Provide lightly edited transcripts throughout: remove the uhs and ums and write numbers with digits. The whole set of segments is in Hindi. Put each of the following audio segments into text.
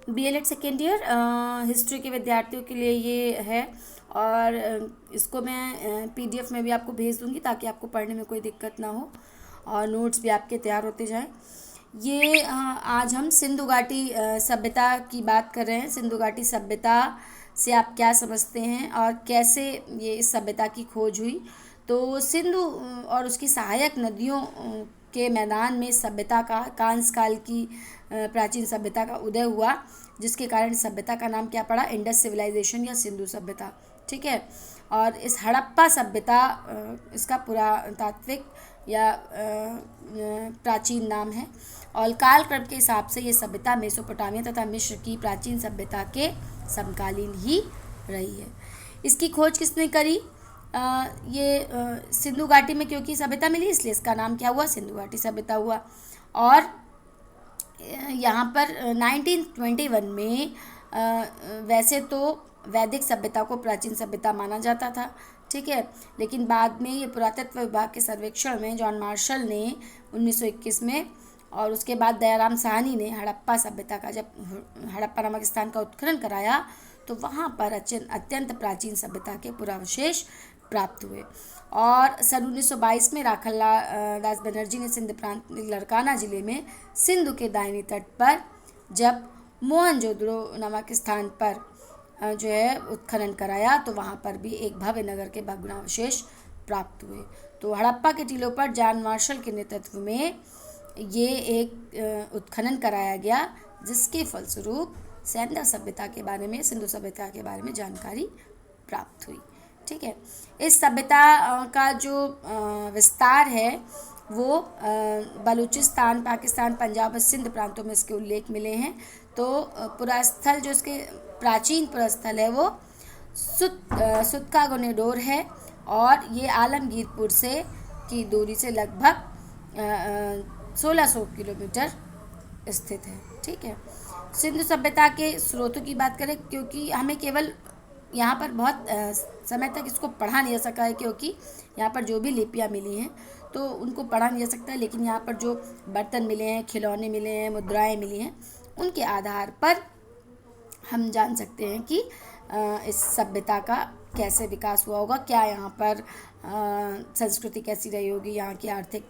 बीएलएड सेकेंड ईयर हिस्ट्री के विद्यार्थियों के लिए ये है। और इसको मैं पीडीएफ में भी आपको भेज दूंगी ताकि आपको पढ़ने में कोई दिक्कत ना हो और नोट्स भी आपके तैयार होते जाएं। ये आज हम सिंधु घाटी सभ्यता की बात कर रहे हैं। सिंधु घाटी सभ्यता से आप क्या समझते हैं और कैसे ये इस सभ्यता की खोज हुई। तो सिंधु और उसकी सहायक नदियों के मैदान में सभ्यता का कांस्य काल की प्राचीन सभ्यता का उदय हुआ, जिसके कारण सभ्यता का नाम क्या पड़ा, इंडस सिविलाइजेशन या सिंधु सभ्यता। ठीक है। और इस हड़प्पा सभ्यता इसका पुरातात्विक या प्राचीन नाम है। और कालक्रम के हिसाब से ये सभ्यता मेसोपोटामिया तथा मिस्र की प्राचीन सभ्यता के समकालीन ही रही है। इसकी खोज किसने करी? ये सिंधु घाटी में क्योंकि सभ्यता मिली इसलिए इसका नाम क्या हुआ, सिंधु घाटी सभ्यता हुआ। और यहाँ पर 1921 में वैसे तो वैदिक सभ्यता को प्राचीन सभ्यता माना जाता था, ठीक है, लेकिन बाद में ये पुरातत्व विभाग के सर्वेक्षण में जॉन मार्शल ने 1921 में और उसके बाद दयाराम साहनी ने हड़प्पा सभ्यता का, जब हड़प्पा नामक स्थान का उत्खनन कराया तो वहाँ पर अत्यंत प्राचीन सभ्यता के पुरावशेष प्राप्त हुए। और सन 1922 में राखल दास बनर्जी ने सिंध प्रांत लड़काना जिले में सिंधु के दाहिनी तट पर जब मोहनजोदड़ो नामक स्थान पर जो है उत्खनन कराया तो वहाँ पर भी एक भव्य नगर के भग्नावशेष प्राप्त हुए। तो हड़प्पा के टीलों पर जॉन मार्शल के नेतृत्व में ये एक उत्खनन कराया गया, जिसके फलस्वरूप सैंधा सभ्यता के बारे में, सिंधु सभ्यता के बारे में जानकारी प्राप्त हुई। ठीक है। इस सभ्यता का जो विस्तार है वो बलूचिस्तान, पाकिस्तान, पंजाब और सिंध प्रांतों में इसके उल्लेख मिले हैं। तो पुरास्थल जो इसके प्राचीन पुरास्थल है वो सुतकागोनेडोर है और ये आलमगीरपुर से की दूरी से लगभग 1600 किलोमीटर स्थित है। ठीक है। सिंधु सभ्यता के स्रोतों की बात करें, क्योंकि हमें केवल यहाँ पर बहुत समय तक इसको पढ़ा नहीं जा सका है, क्योंकि यहाँ पर जो भी लिपियाँ मिली हैं तो उनको पढ़ा नहीं जा सकता है, लेकिन यहाँ पर जो बर्तन मिले हैं, खिलौने मिले हैं, मुद्राएं मिली हैं, उनके आधार पर हम जान सकते हैं कि इस सभ्यता का कैसे विकास हुआ होगा, क्या यहाँ पर संस्कृति कैसी रही होगी, यहाँ की आर्थिक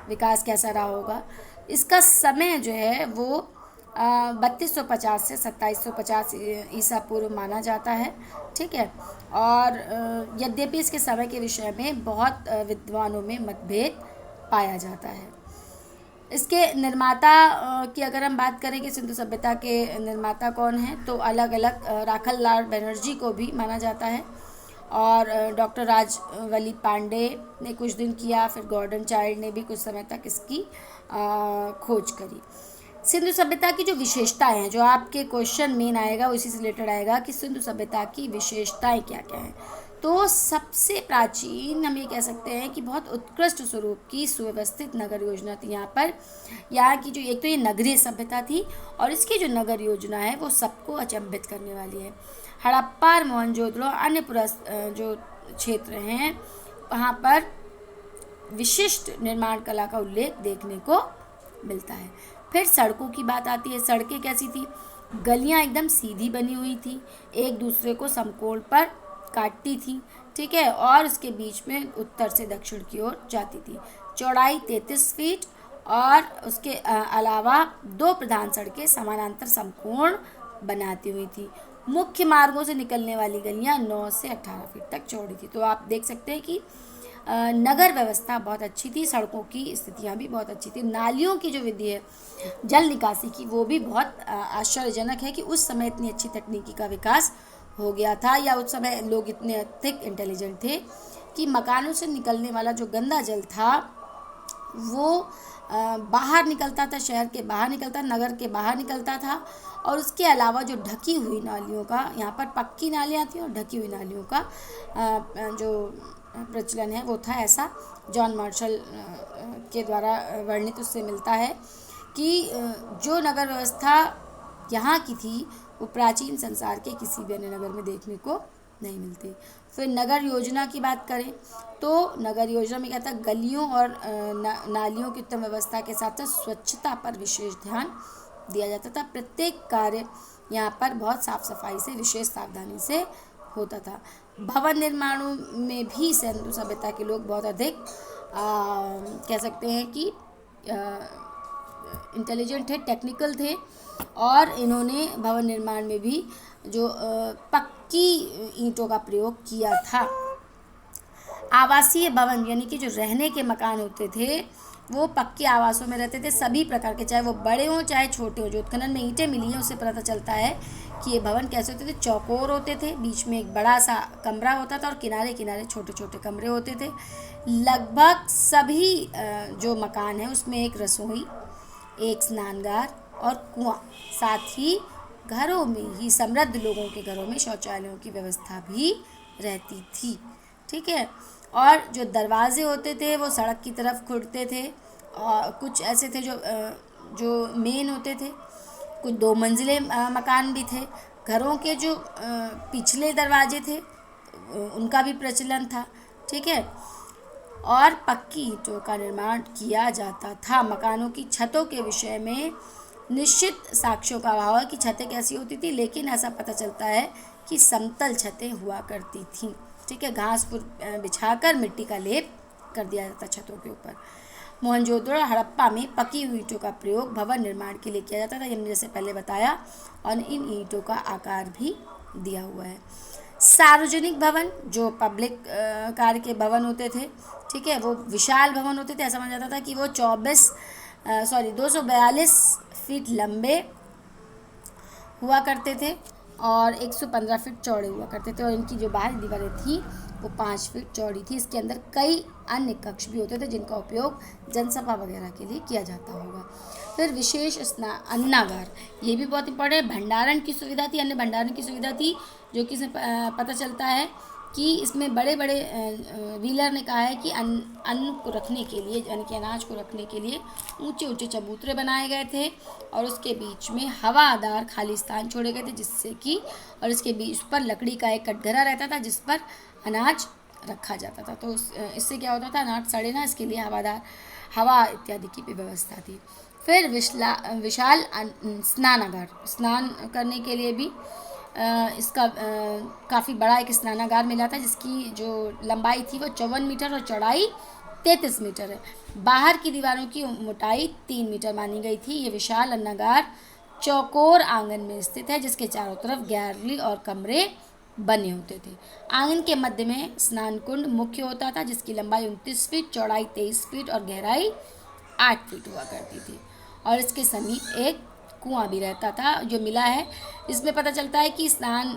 विकास कैसा रहा होगा। इसका समय जो है वो 3250 से 2750 ईसा पूर्व माना जाता है। ठीक है। और यद्यपि इसके समय के विषय में बहुत विद्वानों में मतभेद पाया जाता है। इसके निर्माता की अगर हम बात करें कि सिंधु सभ्यता के निर्माता कौन हैं, तो अलग अलग राखल लाल बनर्जी को भी माना जाता है और डॉक्टर राजवली पांडे ने कुछ दिन किया, फिर गॉर्डन चाइल्ड ने भी कुछ समय तक इसकी खोज करी। सिंधु सभ्यता की जो विशेषताएं हैं, जो आपके क्वेश्चन मेन आएगा उसी से रिलेटेड आएगा कि सिंधु सभ्यता की विशेषताएं क्या क्या हैं। तो सबसे प्राचीन हम ये कह सकते हैं कि बहुत उत्कृष्ट स्वरूप की सुव्यवस्थित नगर योजना थी यहाँ पर। यहाँ की जो एक तो ये नगरीय सभ्यता थी और इसकी जो नगर योजना है वो सबको अचंभित करने वाली है। हड़प्पा और मोहनजोदड़ो अन्य जो क्षेत्र हैं वहाँ पर विशिष्ट निर्माण कला का उल्लेख देखने को मिलता है। फिर सड़कों की बात आती है। सड़कें कैसी थी? गलियाँ एकदम सीधी बनी हुई थी, एक दूसरे को समकोण पर काटती थी। ठीक है। और उसके बीच में उत्तर से दक्षिण की ओर जाती थी। चौड़ाई 33 फीट और उसके अलावा 2 प्रधान सड़कें समानांतर समकोण बनाती हुई थी। मुख्य मार्गों से निकलने वाली गलियां 9 से 18 फीट तक चौड़ी थी। तो आप देख सकते हैं कि नगर व्यवस्था बहुत अच्छी थी, सड़कों की स्थितियां भी बहुत अच्छी थी। नालियों की जो विधि है जल निकासी की वो भी बहुत आश्चर्यजनक है कि उस समय इतनी अच्छी तकनीकी का विकास हो गया था, या उस समय लोग इतने अधिक इंटेलिजेंट थे कि मकानों से निकलने वाला जो गंदा जल था वो बाहर निकलता था, शहर के बाहर निकलता, नगर के बाहर निकलता था। और उसके अलावा जो ढकी हुई नालियों का, यहाँ पर पक्की नालियाँ थी और ढकी हुई नालियों का जो प्रचलन है वो था। ऐसा जॉन मार्शल के द्वारा वर्णित उससे मिलता है कि जो नगर व्यवस्था यहाँ की थी वो प्राचीन संसार के किसी भी अन्य नगर में देखने को नहीं मिलती। फिर नगर योजना की बात करें तो नगर योजना में क्या था, गलियों और नालियों की उत्तम व्यवस्था के साथ साथ स्वच्छता पर विशेष ध्यान दिया जाता था। प्रत्येक कार्य यहाँ पर बहुत साफ सफाई से, विशेष सावधानी से होता था। भवन निर्माणों में भी सिंधु सभ्यता के लोग बहुत अधिक कह सकते हैं कि इंटेलिजेंट थे, टेक्निकल थे, और इन्होंने भवन निर्माण में भी जो पक्की ईंटों का प्रयोग किया था। आवासीय भवन यानी कि जो रहने के मकान होते थे वो पक्के आवासों में रहते थे, सभी प्रकार के, चाहे वो बड़े हों चाहे छोटे हों। जो उत्खनन में ईंटें मिली हैं उससे पता चलता है कि ये भवन कैसे होते थे। चौकोर होते थे, बीच में एक बड़ा सा कमरा होता था और किनारे किनारे छोटे छोटे कमरे होते थे। लगभग सभी जो मकान है उसमें एक रसोई, एक स्नानगार और कुआं, साथ ही घरों में ही समृद्ध लोगों के घरों में शौचालयों की व्यवस्था भी रहती थी। ठीक है। और जो दरवाजे होते थे वो सड़क की तरफ खुलते थे, और कुछ ऐसे थे जो मेन होते थे। कुछ 2 मंजिले मकान भी थे। घरों के जो पिछले दरवाजे थे उनका भी प्रचलन था। ठीक है। और पक्की ईंटों का निर्माण किया जाता था। मकानों की छतों के विषय में निश्चित साक्ष्यों का अभाव है कि छतें कैसी होती थी, लेकिन ऐसा पता चलता है कि समतल छतें हुआ करती थीं। ठीक है। घास बिछाकर मिट्टी का लेप कर दिया जाता छतों के ऊपर। मोहनजोदड़ो हड़प्पा में पकी हुई ईंटों का प्रयोग भवन निर्माण के लिए किया जाता था, हमने जैसे पहले बताया, और इन ईंटों का आकार भी दिया हुआ है। सार्वजनिक भवन जो पब्लिक कार्य के भवन होते थे, ठीक है, वो विशाल भवन होते थे। ऐसा माना जाता था कि वो 242 फीट लंबे हुआ करते थे और 115 फीट चौड़े हुआ करते थे, और इनकी जो बाहरी दीवारें थी वो 5 फीट चौड़ी थी। इसके अंदर कई अन्य कक्ष भी होते थे जिनका उपयोग जनसभा वगैरह के लिए किया जाता होगा। फिर विशेष अन्नागार, ये भी बहुत इंपॉर्टेंट है। भंडारण की सुविधा थी, अन्य भंडारण की सुविधा थी, जो कि इसमें पता चलता है कि इसमें बड़े बड़े व्हीलर ने कहा है कि अन्न को रखने के लिए, यानी कि अनाज को रखने के लिए ऊंचे ऊंचे चबूतरे बनाए गए थे, और उसके बीच में हवादार खाली स्थान छोड़े गए थे, जिससे कि, और इसके बीच पर लकड़ी का एक कटघरा रहता था जिस पर अनाज रखा जाता था। तो इससे क्या होता था, अनाज सड़े ना, इसके लिए हवादार हवा इत्यादि की भी व्यवस्था थी। फिर विशाल स्नानागार, स्नान करने के लिए भी इसका काफ़ी बड़ा एक स्नानागार मिला था, जिसकी जो लंबाई थी वो 54 मीटर और चौड़ाई 33 मीटर है। बाहर की दीवारों की मोटाई 3 मीटर मानी गई थी। ये विशाल अन्नागार चौकोर आंगन में स्थित है, जिसके चारों तरफ गैलरी और कमरे बने होते थे। आंगन के मध्य में स्नान कुंड मुख्य होता था, जिसकी लंबाई 29 फीट, चौड़ाई 23 फीट और गहराई 8 फीट हुआ करती थी, और इसके समीप एक कुआं भी रहता था जो मिला है। इसमें पता चलता है कि स्नान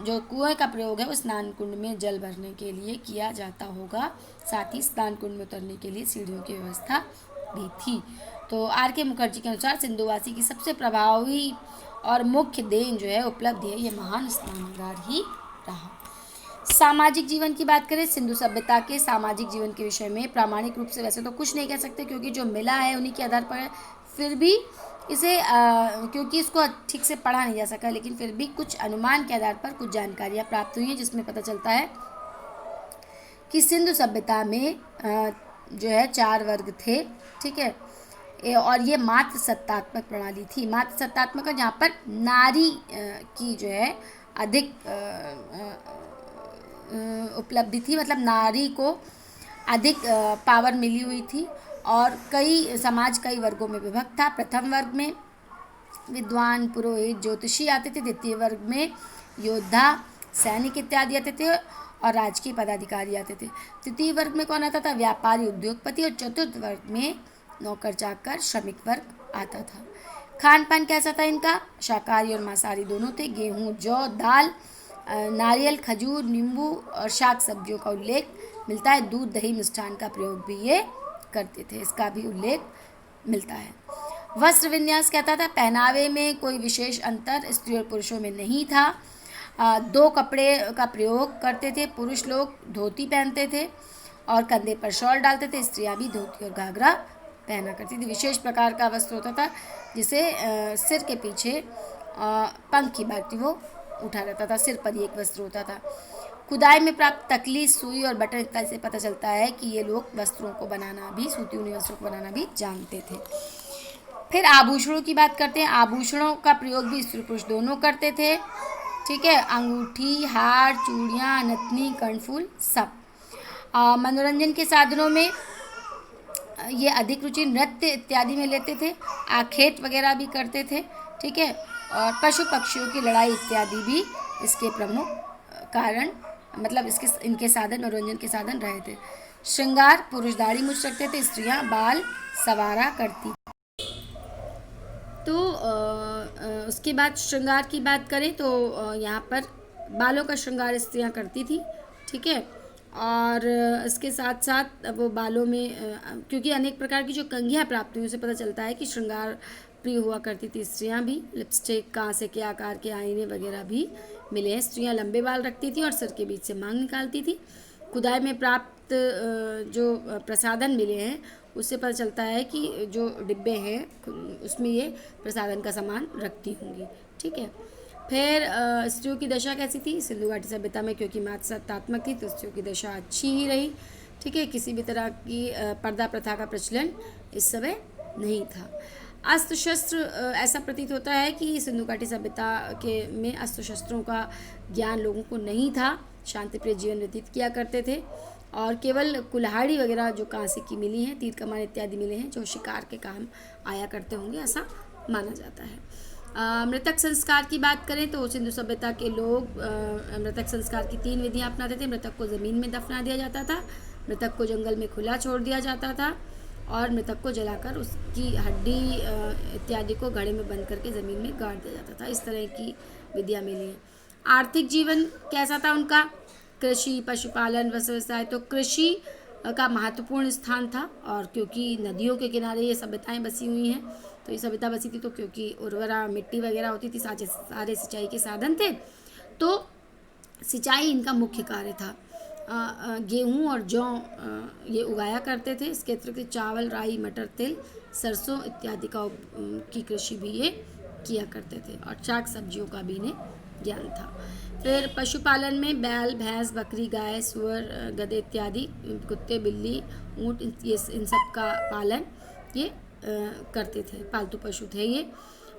जो कुएं का प्रयोग है वो स्नान कुंड में जल भरने के लिए किया जाता होगा। साथ ही स्नान कुंड में उतरने के लिए सीढ़ियों की व्यवस्था भी थी। तो आर के मुखर्जी के अनुसार सिंधुवासी की सबसे प्रभावी और मुख्य देन जो है, उपलब्धि है, ये महान स्नानागार ही रहा। सामाजिक जीवन की बात करें, सिंधु सभ्यता के सामाजिक जीवन के विषय में प्रामाणिक रूप से वैसे तो कुछ नहीं कह सकते, क्योंकि जो मिला है उन्हीं के आधार पर, फिर भी इसे क्योंकि इसको ठीक से पढ़ा नहीं जा सका, लेकिन फिर भी कुछ अनुमान के आधार पर कुछ जानकारियाँ प्राप्त हुई हैं, जिसमें पता चलता है कि सिंधु सभ्यता में जो है 4 वर्ग थे। ठीक है। और ये मात्र सत्तात्मक प्रणाली थी। मात्र सत्तात्मक है जहाँ पर नारी की जो है अधिक उपलब्धि थी, मतलब नारी को अधिक पावर मिली हुई थी, और समाज कई वर्गों में विभक्त था। प्रथम वर्ग में विद्वान, पुरोहित, ज्योतिषी आते थे। द्वितीय वर्ग में योद्धा, सैनिक इत्यादि आते थे, और राजकीय पदाधिकारी आते थे। तृतीय वर्ग में कौन आता था, व्यापारी, उद्योगपति, और चतुर्थ वर्ग में नौकर चाकर, श्रमिक वर्ग आता था। खान पान कैसा था इनका, शाकाहारी और मांसाहारी दोनों थे। गेहूँ, जौ, दाल, नारियल, खजूर, नींबू और शाक सब्जियों का उल्लेख मिलता है। दूध, दही, मिष्ठान का प्रयोग भी ये करते थे, इसका भी उल्लेख मिलता है। वस्त्र विन्यास कहता था, पहनावे में कोई विशेष अंतर स्त्री और पुरुषों में नहीं था। 2 कपड़े का प्रयोग करते थे। पुरुष लोग धोती पहनते थे और कंधे पर शॉल डालते थे। स्त्रियां भी धोती और घाघरा पहना करती थी। विशेष प्रकार का वस्त्र होता था, जिसे सिर के पीछे पंख की बाटी वो उठा रहता था, सिर पर ही एक वस्त्र होता था। खुदाई में प्राप्त तकली, सुई और बटन इत्यादि से पता चलता है कि ये लोग वस्त्रों को बनाना भी, सूती ऊनी वस्त्रों को बनाना भी जानते थे। फिर आभूषणों की बात करते हैं। आभूषणों का प्रयोग भी स्त्री पुरुष दोनों करते थे, ठीक है। अंगूठी, हार, चूड़ियाँ, नथनी, कर्णफूल सब। मनोरंजन के साधनों में ये अधिक रुचि नृत्य इत्यादि में लेते थे। आखेट वगैरह भी करते थे, ठीक है। और पशु पक्षियों की लड़ाई इत्यादि भी इसके प्रमुख कारण, मतलब इसके इनके साधन, मनोरंजन के साधन रहे थे। श्रृंगार, पुरुष दाढ़ी मूछ रखते थे, स्त्रियां बाल सवारा करती। तो उसके बाद श्रृंगार की बात करें तो यहाँ पर बालों का श्रृंगार स्त्रियां करती थी, ठीक है। और इसके साथ साथ वो बालों में क्योंकि अनेक प्रकार की जो कंघियाँ प्राप्त हुई, उसे पता चलता है कि श्रृंगार प्रिय हुआ करती थी स्त्रियां भी। लिपस्टिक, कांसे के आकार के आईने वगैरह भी मिले हैं। स्त्रियां लंबे बाल रखती थी और सिर के बीच से मांग निकालती थी। खुदाई में प्राप्त जो प्रसाधन मिले हैं उससे पता चलता है कि जो डिब्बे हैं उसमें ये प्रसाधन का सामान रखती होंगी, ठीक है। फिर स्त्रियों की दशा कैसी थी सिंधु घाटी सभ्यता में, क्योंकि मातृसत्तात्मक थी तो स्त्रियों की दशा अच्छी ही रही, ठीक है। किसी भी तरह की पर्दा प्रथा का प्रचलन इस समय नहीं था। अस्त्र शस्त्र, ऐसा प्रतीत होता है कि सिंधु घाटी सभ्यता के में अस्त्र शस्त्रों का ज्ञान लोगों को नहीं था। शांतिप्रिय जीवन व्यतीत किया करते थे और केवल कुल्हाड़ी वगैरह जो कांसे की मिली हैं, तीर कमान इत्यादि मिले हैं जो शिकार के काम आया करते होंगे, ऐसा माना जाता है। मृतक संस्कार की बात करें तो सिंधु सभ्यता के लोग मृतक संस्कार की 3 विधियां अपनाते थे। मृतक को ज़मीन में दफना दिया जाता था, मृतक को जंगल में खुला छोड़ दिया जाता था और मृतक को जलाकर उसकी हड्डी इत्यादि को घड़े में बंद करके ज़मीन में गाड़ दिया जाता था। इस तरह की विधियाँ मिली हैं। आर्थिक जीवन कैसा था उनका? कृषि, पशुपालन, वस्त्र व्यवसाय। तो कृषि का महत्वपूर्ण स्थान था और क्योंकि नदियों के किनारे ये सभ्यताएं बसी हुई हैं, तो ये सभ्यता बसी थी तो क्योंकि उर्वरा मिट्टी वगैरह होती थी, सारे सिंचाई के साधन थे, तो सिंचाई इनका मुख्य कार्य था। गेहूँ और जौ ये उगाया करते थे। इसके अतिरिक्त चावल, राई, मटर, तिल, सरसों इत्यादि की कृषि भी ये किया करते थे और शाक सब्जियों का भी इन्हें ज्ञान था। फिर पशुपालन में बैल, भैंस, बकरी, गाय, सुअर, गधे इत्यादि, कुत्ते, बिल्ली, ऊँट, ये इन सब का पालन ये करते थे, पालतू पशु थे ये।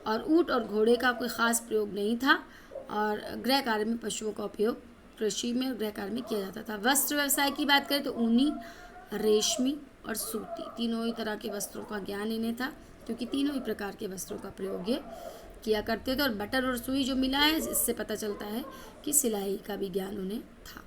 और ऊँट और घोड़े का कोई ख़ास प्रयोग नहीं था और गृह कार्य में पशुओं का उपयोग कृषि में और गृह कार्य में किया जाता था। वस्त्र व्यवसाय की बात करें तो ऊनी, रेशमी और सूती, तीनों ही तरह के वस्त्रों का ज्ञान इन्हें था क्योंकि तीनों ही प्रकार के वस्त्रों का प्रयोग ये किया करते थे। और बटर और सुई जो मिला है इससे पता चलता है कि सिलाई का भी ज्ञान उन्हें था।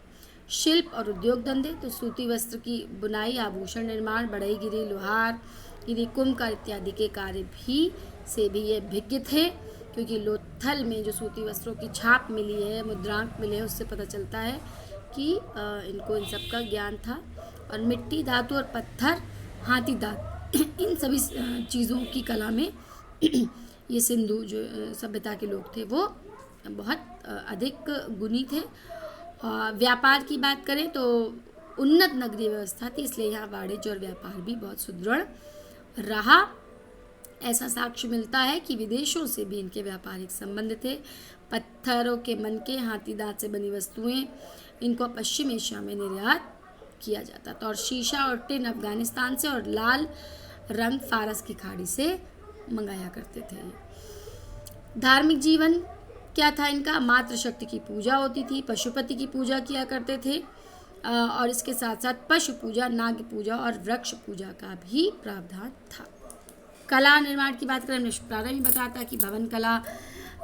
शिल्प और उद्योग धंधे, तो सूती वस्त्र की बुनाई, आभूषण निर्माण, बढ़ईगिरी, लोहार गिरी, कुंभकार इत्यादि के कार्य भी से भी ये भिज्ञ थे क्योंकि लोथल में जो सूती वस्त्रों की छाप मिली है, मुद्रांक मिले हैं, उससे पता चलता है कि इनको इन सब का ज्ञान था। और मिट्टी, धातु और पत्थर, हाथी दांत, इन सभी चीज़ों की कला में ये सिंधु जो सभ्यता के लोग थे वो बहुत अधिक गुणी थे। व्यापार की बात करें तो उन्नत नगरीय व्यवस्था थी, इसलिए यहाँ वाणिज्य और व्यापार भी बहुत सुदृढ़ रहा। ऐसा साक्ष्य मिलता है कि विदेशों से भी इनके व्यापारिक संबंध थे। पत्थरों के मनके, हाथी दांत से बनी वस्तुएं, इनको पश्चिम एशिया में निर्यात किया जाता था। और शीशा और टिन अफगानिस्तान से और लाल रंग फारस की खाड़ी से मंगाया करते थे। धार्मिक जीवन क्या था इनका? मातृशक्ति की पूजा होती थी, पशुपति की पूजा किया करते थे और इसके साथ साथ पशु पूजा, नाग पूजा और वृक्ष पूजा का भी प्रावधान था। कला निर्माण की बात करें, हमने प्रारंभ में बताया था कि भवन कला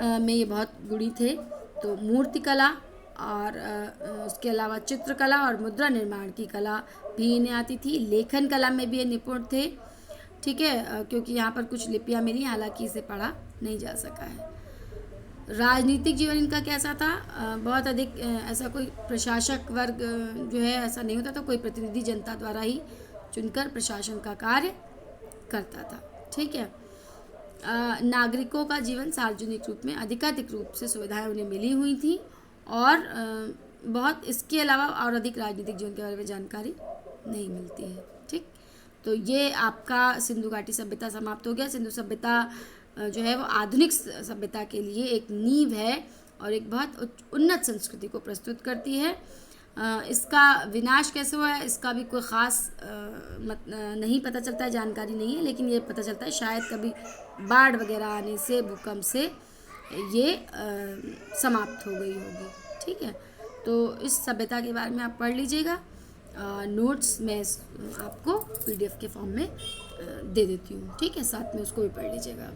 में ये बहुत गुणी थे। तो मूर्ति कला और उसके अलावा चित्रकला और मुद्रा निर्माण की कला भी इन्हें आती थी। लेखन कला में भी ये निपुण थे, ठीक है, क्योंकि यहाँ पर कुछ लिपियाँ मिली, हालांकि इसे पढ़ा नहीं जा सका है। राजनीतिक जीवन इनका कैसा था? बहुत अधिक ऐसा कोई प्रशासक वर्ग जो है ऐसा नहीं होता था, कोई प्रतिनिधि जनता द्वारा ही चुनकर प्रशासन का कार्य करता था, ठीक है। नागरिकों का जीवन सार्वजनिक रूप में अधिकाधिक रूप से सुविधाएं उन्हें मिली हुई थी और बहुत इसके अलावा और अधिक राजनीतिक जीवन के बारे में जानकारी नहीं मिलती है, ठीक। तो ये आपका सिंधु घाटी सभ्यता समाप्त हो गया। सिंधु सभ्यता जो है वो आधुनिक सभ्यता के लिए एक नींव है और एक बहुत उन्नत संस्कृति को प्रस्तुत करती है। इसका विनाश कैसे हुआ है इसका भी कोई ख़ास नहीं पता चलता है, जानकारी नहीं है, लेकिन ये पता चलता है शायद कभी बाढ़ वगैरह आने से, भूकंप से ये समाप्त हो गई होगी। ठीक है, तो इस सभ्यता के बारे में आप पढ़ लीजिएगा। नोट्स मैं आपको PDF के फॉर्म में दे देती हूँ। ठीक है, साथ में उसको भी पढ़ लीजिएगा।